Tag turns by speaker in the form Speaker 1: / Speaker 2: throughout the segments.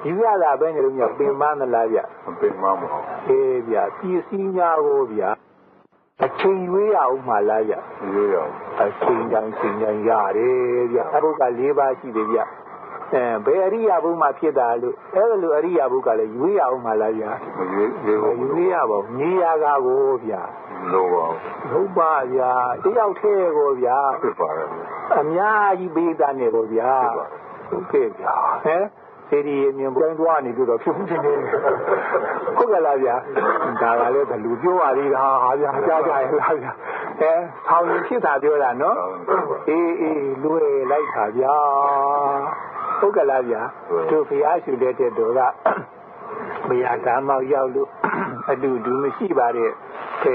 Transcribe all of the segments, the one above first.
Speaker 1: ယူရတာပဲနေလို့ညပင်မလားဗျ
Speaker 2: ပင်မမဟုတ်
Speaker 1: အေးဗျပစ္စည်းများကိုဗျအချိန်ရွေးရအောင်မှလားဗျ
Speaker 2: ရွေးရအောင်
Speaker 1: အချိန်တိုင်းရတယ်ဗျအဘုက၄ပါးရှိတယ်ဗျဘယ်အရိယာဘုမှဖြစ်တာလို့အဲ့လိုအရိယာဘုကလည်းရွေးရအောင်မှလားဗျရွေးရပါဘူးနေရာကကိုဗျ
Speaker 2: လို့ပါ
Speaker 1: ဟုတ်ပါဗျာတယောက်ထဲကိုဗျာ
Speaker 2: ဖြစ်ပါတယ်
Speaker 1: အများကြီးပေးတာနေကိုဗျာဟုတ်ကဲ့ဗျာစေဒီအမြင်ပွင့်သွားနေပြီးတော့ဖြစ်မှုချင်းနေဟုတ်ကဲ့လားဗျာဒါကလည်းဘယ်လိုပြောရသေးတာဟာဗျာကြားကြရလားဗျာဆောင်းရင်ဖြစ်တာပြောတာနော်အေးလွယ်လိုက်တာဗျာဟုတ်ကဲ့လားဗျာတို့ဖျားရှုတဲ့တော်ကဘုရားဓမ္မောက်ရောက်လို့အတူတူမရှိပါတဲ့က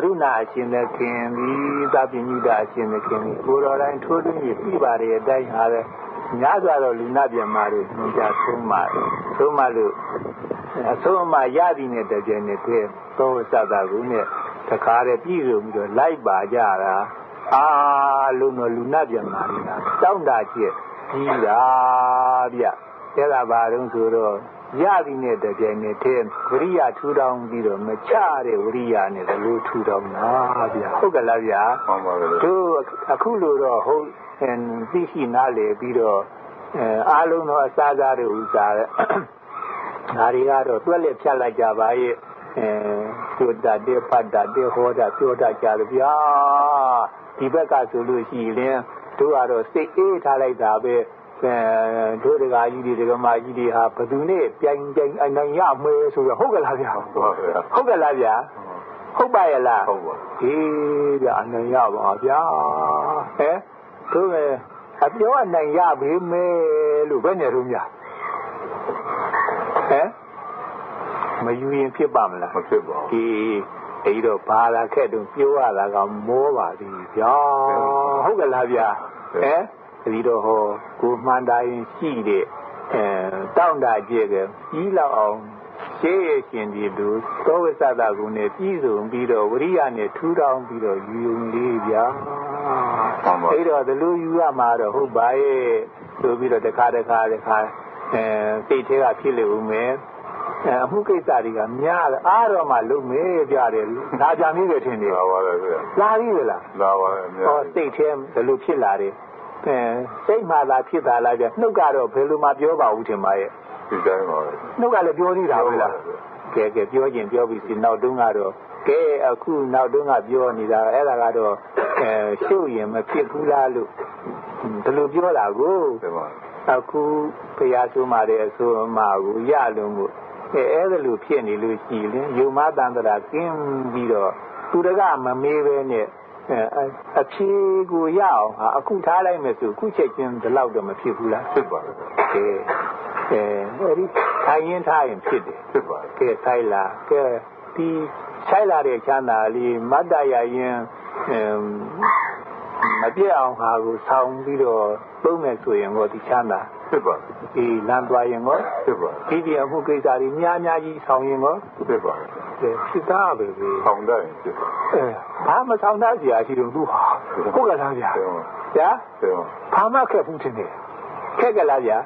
Speaker 1: ရုဏာအရှင်နဲ့ခင်ပြီးသဗ္ဗညုတအရှင်နဲ့ခင်ပြီးကိုတော်တိုင်းထိုးထွင်းပြီးပြပါတဲ့အတိုင်းဟာပဲများစွာတော့လူနာပြန်မာတွေသင်ကြားဆုံးမလို့အဆုံးအမရသည်နဲ့တကြိမ်နဲ့တည်းသောစတာကူနဲ့တခါတည်းပြည်စုံပြီးတော့လိုက်ပါကြတာလုံးတော့လူနာပြန်မာနေတာတောင်းတာချက်ကြီးတာဗျအဲ့ဒါဘာလို့ဆိုတော့ရသည်နဲ့တကြိမ်နဲ့တည်းဝရိယထူထောင်ပြီးတော့မချတဲ့ဝရိယနဲ့လည်းထူထောင်တာဗျဟုတ်ကဲ့လားဗျာ
Speaker 2: မှန်ပါဗျာ
Speaker 1: တို့အခုလိုတော့ဟုတ်သိရှိနားလေပြီးတော့အားလုံးတော့အစားစားတွေဥစားတဲ့ဒါတွေကတော့တွက်လက်ဖြတ်လိုက်ကြပါရဲ့သုတ္တတေဖတ်တာတေဟောတာပြောတာကြတယ်ဗျာဒီဘက်ကဆိုလို့ရှိရင်တို့ကတော့စိတ်အေးထားလိုက်တာပဲတို့တကာကြီးတွေဒကမာကြီးတွေဟာဘယ်သူနဲ့ပြိုင်အနိုင်ရမယ်ဆိုတော့ဟုတ်ကဲ့လားဗျာဟုတ်ကဲ့လားဗျာဟုတ်ပါရဲ့လား
Speaker 2: ဟုတ်ပါ
Speaker 1: အေးဗျာအနိုင်ရပါဗျာတို့ပဲအပြောအနိုင်ရပေမဲ့လို့ဘယ်နဲ့တော့များမယူရင်ဖြစ်ပါမလား
Speaker 2: မဖြစ်ပါဘူး
Speaker 1: ဒီတော့ဘာလာခက်တုံပြောရတာကမောပါသည်ဗျာဟုတ်ကဲ့လားဗျာဒီတော့ဟောကိုမှန်တိုင်းရှိတဲ့တောင်းတကြည့်ကကြီးလောက်အောင်ရှေးရရှင်ဒီလူသောဝိသတာကုနဲ့ပြည်စုံပြီးတော့ဝရိယနဲ့ထူထောင်ပြီးတော့ယူုံလေးဗျာအဲ့တော့ဒီလိုယူရမှာတော့ဟုတ်ပါရဲ့ဆိုပြီးတော့တခါစိတ်ထဲကဖြစ်လေဦးမယ်အမှုကိစ္စတွေကများအားတော့မှလုံမေးကြတယ်ဒါကြမိပဲထင်တယ်
Speaker 2: လာပါလေဗျာ
Speaker 1: လာပြီလား
Speaker 2: လာပါလေ
Speaker 1: ဟောစိတ်ထဲဒီလိုဖြစ်လာတယ်စိတ်မှသာဖြစ်တာလားဗျနှုတ်ကတော့ဘယ်လိုမှပြောပါဘူးထင်ပါရဲ့
Speaker 2: ဒီတိုင်းပါပဲ
Speaker 1: နှုတ်ကလည်းပြောသေးတာဟုတ်လားကဲပြောခြင်းပြောပြီးစီနောက်တုန်းကတော့ကဲအခုနောက်တုန်းကပြောနေတာအဲ့ဒါကတော့ရှုပ်ရင်မဖြစ်ဘူးလားလို့ဒီလိုပြောတာကိုအခုဖျားဆိုးမှတဲ့အဆိုးမှကိုရလုံးကိုအဲ့ဒါလိုဖြစ်နေလို့ရှိရင်ယုံမတန်တရာကင်းပြီးတော့သူတကမမေးပဲနဲ့အဖြေကိုရအောင်ဟာအခုထားလိုက်မယ်ဆိုခုချက်ချင်းဒီလောက်တော့မဖြစ်ဘူးလား
Speaker 2: ဖြစ်ပါတယ်
Speaker 1: အဲ့ဒီထိုင်ရင်ထားရင်ဖြစ်တယ်
Speaker 2: ဖြစ်ပါတယ်
Speaker 1: ကဲဆိုင်လာကဲဒီဆိုင်လာတဲ့ချမ်းသာလေးမတ္တရရင်မပြည့်အောင်ဟာကိုဆောင်းပြီးတော့သုံးမယ်ဆိုရင်တော့ဒီချမ်းသာ
Speaker 2: ဖြစ်ပါတယ်
Speaker 1: လမ်းသွားရင်တော့
Speaker 2: ဖြစ်ပါတယ်
Speaker 1: ဒီအမှုကိစ္စတွေများကြီးဆောင်းရင်တော့
Speaker 2: ဖြစ်ပါတယ်
Speaker 1: ဖြစ်တာပဲ
Speaker 2: ဆောင်းတယ်ဖြစ်ပါတယ်
Speaker 1: ဘာမဆောင်းတတ်စရာရှိတော့သူဟာဟုတ်ကဲ့လားဗျာဗျာဘာမှခက်ဘူးထင်တယ်ခက်ကလားဗျာ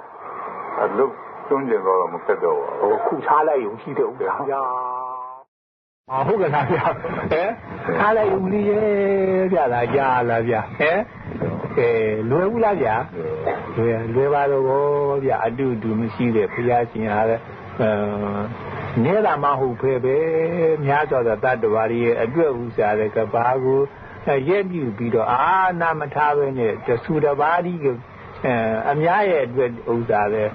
Speaker 2: အလုပ်တွန်းကျင်တော့မခက်တော့
Speaker 1: ဘူးခုချလိုက်ရုံရှိတယ်ဦးဗျာဟုတ်ကဲ့လားဗျာထားလိုက်ဦးလေးရဲ့ဗျာလားကြားလားဗျာလွယ်ဘူးလားဗျာလွယ်ပါတော့ဗျာအတူတူမရှိတဲ့ဘုရားရှင်ဟာလည်းနေတာမဟုတ်ဖဲပဲများစွာသောတတ္တဝါတွေရဲ့အတွက်ဥစားတဲ့ကဘာကိုရက်ပြုပြီးတော့အာနာမထားပဲနဲ့တဆူတပါးဒီအများရဲ့အတွက်ဥစားတဲ့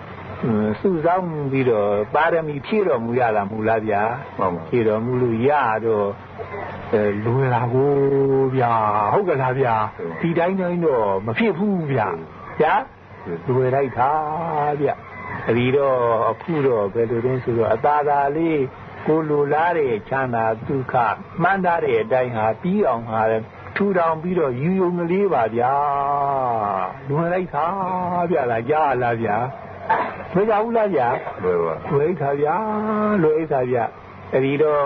Speaker 1: စုဆောင်ပြီးတော့ပါရမီဖြည့်တော်မူရတာမူလားဗျာဖြည့်တော်မူလို့ရတော့လွယ်လာကိုဗျာဟုတ်ကဲ့လားဗျာဒီတိုင်းတော့မဖြစ်ဘူးဗျာလွယ်လိုက်တာဗျဒီတော့အခုတော့ဘယ်လိုလဲဆိုတော့အသာသာလေးကိုလိုလားတဲ့ချမ်းသာဒုက္ခမှန်းထားတဲ့အတိုင်းဟာပြီးအောင်ဟာထူထောင်ပြီးတော့ယူယုံကလေးပါဗျာလွယ်လိုက်တာဗျာလားကြားလားဗျာလွယ်ကြဘူးလားဗျာလွယ်တာဗျာဒီတော့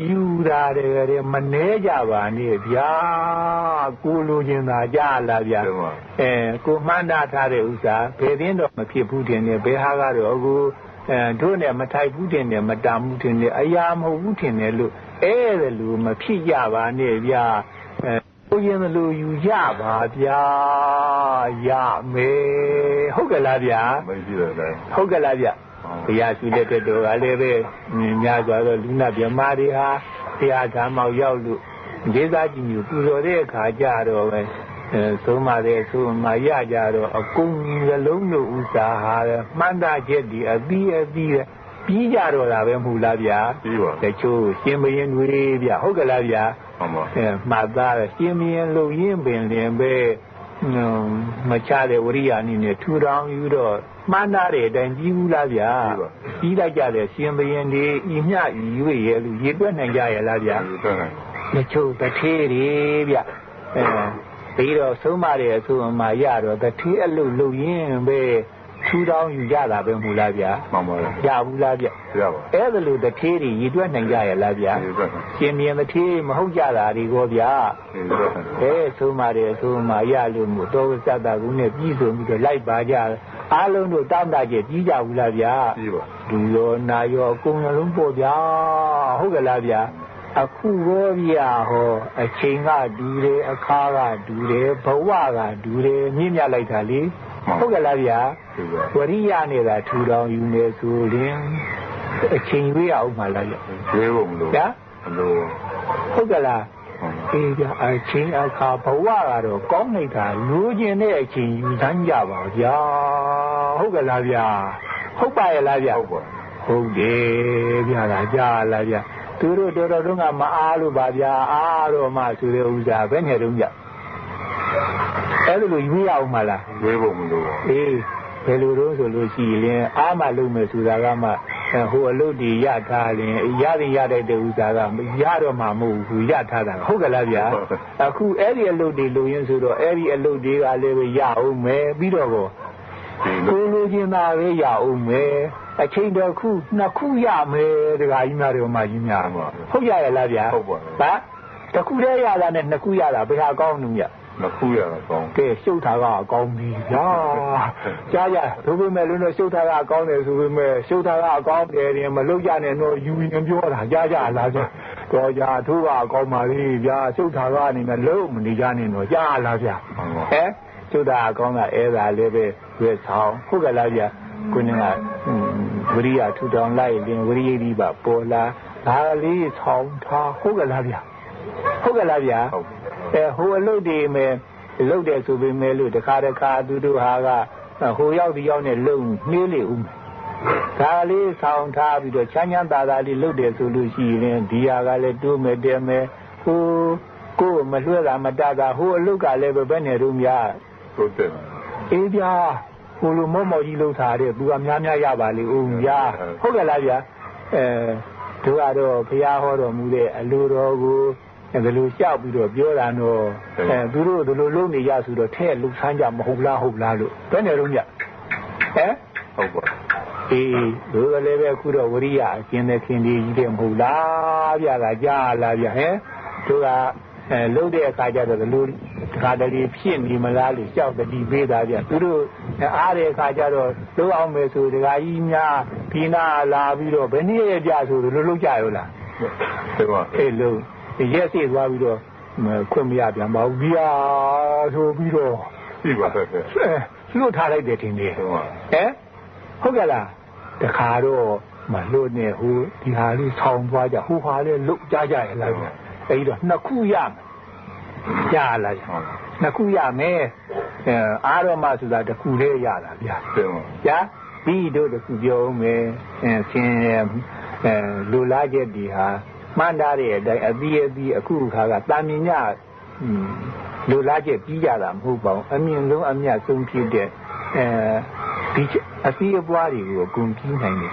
Speaker 1: ယူတာတယ်မနေကြပါနဲ့ဗျာကိုလိုချင်တာကြလားဗျာကိုမှန်းတာထားတဲ့ဥစ္စာဘယ်သိတော့မဖြစ်ဘူးတင်တယ်ဘယ်ဟာကတော့အခုတို့နဲ့မထိုက်ဘူးတင်တယ်မတမ်းဘူးတင်တယ်အရာမဟုတ်ဘူးတင်တယ်လို့အဲ့ဒါလို့မဖြစ်ကြပါနဲ့ဗျာကိုရင်လို့ယူကြပါဗျာရမယ်ဟုတ်ကဲ့လားဗျ
Speaker 2: မရှိတယ်လေ
Speaker 1: ဟုတ်ကဲ့လားဗျဘုရားရှိတဲ့အတွက်တော်ကလည်းပဲများစွာသောလူနာမြမတွေဟာတရားဓမ္မရောက်လို့ဒေသကြီးမျိုးပူဇော်တဲ့အခါကြတော့ပဲသုံးပါတယ်ဆိုမှရကြတော့အကုန်လုံးတို့ဥစ္စာဟာမှန်တာချက်ဒီအသီးပြီးကြတော့တာပဲမဟုတ်လားဗျ
Speaker 2: ာပြီးပါ
Speaker 1: တချို့ရှင်ဘရင်တွေဗျဟုတ်ကဲ့လားဗျ
Speaker 2: မှန်ပါ
Speaker 1: မှတ်သားရှင်ဘရင်လို့ရင်းပင်လင်ပဲမချတဲ့ဝရိယအနေနဲ့ထူထောင်ယူတော့မှန်းထားတဲ့အတိုင်းကြီးဘူးလားဗျာကြီးလိုက်ကြတယ်ရှင်ဘရင်တွေဤမျှဤရွေ့ရဲ့လူရေတွက်နိုင်ကြရဲ့လားဗျာတချို့တထေးတွေဗျပြီးတော့ဆုံးမတဲ့အဆိုမှရတော့တထေးအလုပ်လုပ်ရင်းပဲထူထောင်ယူကြတာပဲမဟုတ်လားဗျ
Speaker 2: ာမှန်ပါ
Speaker 1: ရဘူးလားဗျ
Speaker 2: ရပါ
Speaker 1: အဲ့ဒါလို့တထေးတွေရေတွက်နိုင်ကြရဲ့လားဗျာရှင်ဘရင်တထေးမဟုတ်ကြတာဒီကောဗျာဆုံးမတဲ့အဆိုမှရလို့မို့တော်စက်တာကူနဲ့ပြည်စုံပြီးတော့လိုက်ပါကြအားလုံးတို့တောင်းတကြကြီးကြဘူးလားဗျ
Speaker 2: ာပြီးပါ
Speaker 1: လူရောနာရောအကုန်လုံးပေါ့ဗျာဟုတ်ကဲ့လားဗျာအခုရောဗျာဟောအချိန်ကဒူတယ်အခါကဒူတယ်ဘဝကဒူတယ်မြင့်မြတ်လိုက်တာလေဟုတ်ကဲ့လားဗျာဝရိယနဲ့သာထူထောင်ယူနေဆိုရင်အချိန်ရွေးအောင်မှလားဗျ
Speaker 2: ာရွေးဖို့မလို
Speaker 1: ဗျာမလိုဟုတ်ကဲ့လားအေးဗျာအချိန်အခါဘဝကတော့ကောင်းနေတာလူကျင်တဲ့အချိန်ယူသမ်းကြပါဗျာဟုတ်ကဲ့လားဗျာဟုတ်ပါရဲ့လားဗျ
Speaker 2: ဟုတ်ပါ
Speaker 1: ဟုတ်တယ်ဗျာကြားလားဗျာသူတို့တော်တော်ကမအားလို့ပါဗျာအားတော့မှဆိုတဲ့ဥစ္စာဘယ်နဲ့တုန်းဗျအဲ့လိုယူရအောင်မလား
Speaker 2: ရွေးဖို့မလိုပါ
Speaker 1: အေးဘယ်လိုတော့ဆိုလို့ရှိရင်အားမလုပ်မယ်ဆိုတာကမှဟိုအလုပ်တွေရထားရင်ရတဲ့ဥစ္စာကမရတော့မှမဟုတ်ဘူးရထားတာဟုတ်ကဲ့လားဗျာအခုအဲ့ဒီအလုပ်တွေလုပ်ရင်းဆိုတော့အဲ့ဒီအလုပ်တွေကလည်းပဲရအောင်မယ်ပြီးတော့ကိုလိုချင်တာပဲရအောင်မယ်အချိန်တစ်ခုနှစ်ခုရမယ်တခါကြီးများတွေမှကြီးများဟုတ်ရရဲ့လားဗျ
Speaker 2: ာဟုတ်ပါ
Speaker 1: တစ်ခုတည်းရတာနဲ့နှစ်ခုရတာဘယ်ဟာကောင်းလို့
Speaker 2: နှစ်ခုရတာကောင်း
Speaker 1: ကဲရှုပ်တာကအကောင်းပြီဗျာကြားဒုပေမဲ့လို့ရှုပ်တာကအကောင်းတယ်ဆိုပေမဲ့ရှုပ်တာကအကောင်းတယ်ရင်မလုပ်ကြနဲ့တော့ယူရင်ပြောတာကြားကြလားဗျတော့ကြာသူကအကောင်းပါလေဗျာရှုပ်တာကနေနဲ့လုံးမနေကြနဲ့တော့ကြားလားဗျရှုပ်တာအကောင်းတာအဲ့ဒါလည်းပဲရွေးဆောင်ဟုတ်ကဲ့လားဗျကိုနေကဝရိယထူထောင်လိုက်ရင်ဝရိယဒီပါပေါ်လာဒါလေးဆောင်ထားဟုတ်ကဲ့လားဗျဟုတ်ကဲ့လားဗျဟိုအလုပ်တွေမဲ့လုပ်တယ်ဆိုပေမဲ့လို့တခါသူတို့ဟာကဟိုရောက်ဒီရောက်နဲ့လုံနှေးလေဦးဒါလေးဆောင်ထားပြီးတော့ချမ်းသာသာလေးလုပ်တယ်ဆိုလို့ရှိရင်ဒီဟာကလည်းတိုးမဲ့တဲမဲ့ဟိုကိုမလွှဲတာမတတာဟိုအလုပ်ကလည်းပဲနဲ့တို့များ
Speaker 2: ဟုတ်တယ်
Speaker 1: အေးဗျာဟိုလိုမော့ကြီးလှုပ်ထားတဲ့သူကများရပါလေဦးဗျာဟုတ်ကဲ့လားဗျာတို့ကတော့ဘုရားဟောတော်မူတဲ့အလိုတော်ကိုဘယ်လိုကြောက်ပြီးတော့ပြောတာတော့သူတို့ဒီလိုလုပ်နေကြဆိုတော့ထဲလှုပ်ဆန်းကြမဟုတ်လားလို့ဘယ်နဲ့တော့ည
Speaker 2: ဟုတ်ပါ
Speaker 1: အေးတို့လည်းပဲအခုတော့ဝရိယအကျဉ်းတဲ့ခင်ကြီးကြီးတဲ့မဟုတ်လားဗျာကြားလားဗျာတို့ကလှုပ်တဲ့အခါကျတော့ဒီလိုတခါတလေဖြစ်နေမလားလို့ကြောက်တတိပေးတာဗျာသူတို့အားတဲ့အခါကျတော့လှုပ်အောင်မယ်ဆိုတခါကြီးများဒီနာလာပြီးတော့ဘယ်နည်းကြဆိုလို့လှုပ်ကြရောလား
Speaker 2: ဟုတ်ပါ
Speaker 1: အေးလို့ရက်စီသွားပြီးတော့ခွင့်မရပြန်ပါဘူးဗျာဆိုပြီးတော့
Speaker 2: ပြီပါဆက်
Speaker 1: လွတ်ထားလိုက်တယ်ထင်တယ်ဟုတ်ကဲ့လားတခါတော့မလွတ်နဲ့ဟိုဒီဟာလေးဆောင်းသွားကြဟိုဟာလေးလွတ်ကြရဲ့လားအဲ့တော့နှစ်ခုရလားနှစ်ခုရမယ်အားတော့မှဆိုတာတစ်ခုလေးရတာဗျာဗျာပြီးတို့တစ်ခုပြောမယ်ဆင်းလူလားချက်ဒီဟာမှန်တာတဲ့အတိုင်းအသီးအခုခါကတာမြင်ညလူလားချက်ပြီးကြတာမဟုတ်ပါဘူးအမြင့်ဆုံးအမြတ်ဆုံးဖြစ်တဲ့ဒီအသီးအပွားတွေကိုအကုန်ပြီးနိုင်တယ်